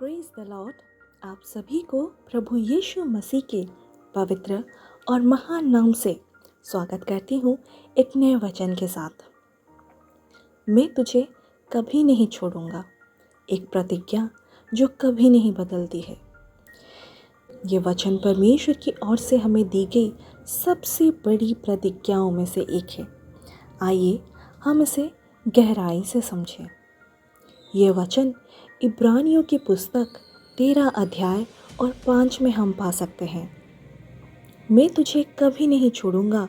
Praise the Lord. आप सभी को प्रभु यीशु मसीह के पवित्र और महान नाम से स्वागत करती हूँ एक नए वचन के साथ। मैं तुझे कभी नहीं छोड़ूंगा, एक प्रतिज्ञा जो कभी नहीं बदलती है। ये वचन परमेश्वर की ओर से हमें दी गई सबसे बड़ी प्रतिज्ञाओं में से एक है। आइए हम इसे गहराई से समझें। ये वचन इब्रानियों की पुस्तक 13 अध्याय और 5 में हम पा सकते हैं। मैं तुझे कभी नहीं छोड़ूंगा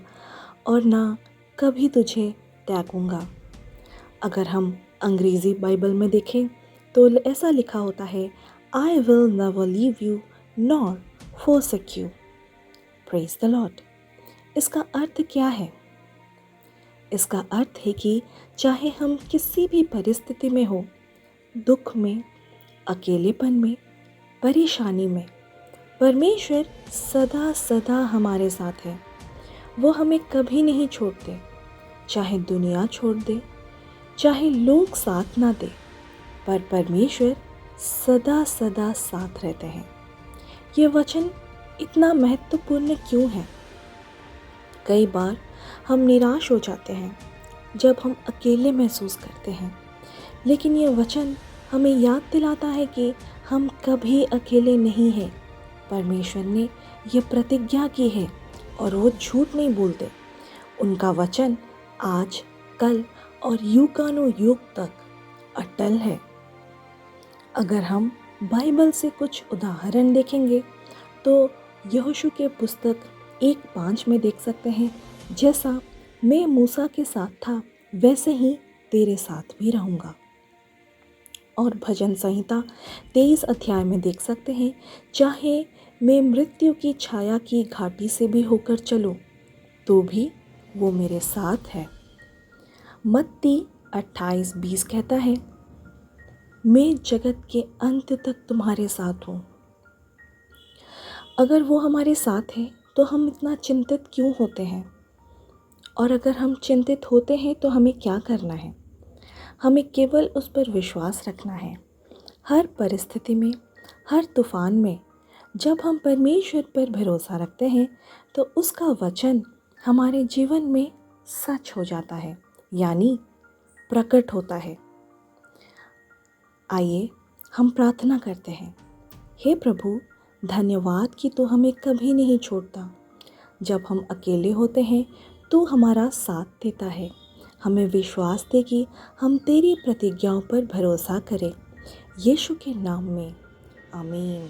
और ना कभी तुझे त्यागूंगा। अगर हम अंग्रेज़ी बाइबल में देखें तो ऐसा लिखा होता है, I will never leave you nor forsake you। Praise the Lord. इसका अर्थ क्या है? इसका अर्थ है कि चाहे हम किसी भी परिस्थिति में हो, दुख में, अकेलेपन में, परेशानी में, परमेश्वर सदा सदा हमारे साथ है। वो हमें कभी नहीं छोड़ते, चाहे दुनिया छोड़ दे, चाहे लोग साथ ना दे, पर परमेश्वर सदा सदा साथ रहते हैं। ये वचन इतना महत्वपूर्ण क्यों है? कई बार हम निराश हो जाते हैं जब हम अकेले महसूस करते हैं, लेकिन ये वचन हमें याद दिलाता है कि हम कभी अकेले नहीं हैं। परमेश्वर ने ये प्रतिज्ञा की है और वो झूठ नहीं बोलते। उनका वचन आज, कल और युगानुयुग तक अटल है। अगर हम बाइबल से कुछ उदाहरण देखेंगे तो यहोशू के पुस्तक 1:5 में देख सकते हैं, जैसा मैं मूसा के साथ था वैसे ही तेरे साथ भी रहूँगा। और भजन संहिता 23 अध्याय में देख सकते हैं, चाहे मैं मृत्यु की छाया की घाटी से भी होकर चलूं तो भी वो मेरे साथ है। मत्ती 28:20 कहता है, मैं जगत के अंत तक तुम्हारे साथ हूँ। अगर वो हमारे साथ है तो हम इतना चिंतित क्यों होते हैं? और अगर हम चिंतित होते हैं तो हमें क्या करना है? हमें केवल उस पर विश्वास रखना है। हर परिस्थिति में, हर तूफान में जब हम परमेश्वर पर भरोसा रखते हैं तो उसका वचन हमारे जीवन में सच हो जाता है, यानी प्रकट होता है। आइए हम प्रार्थना करते हैं। हे प्रभु, धन्यवाद कि तू हमें कभी नहीं छोड़ता। जब हम अकेले होते हैं तू हमारा साथ देता है। हमें विश्वास दे कि हम तेरी प्रतिज्ञाओं पर भरोसा करें। यीशु के नाम में, आमीन।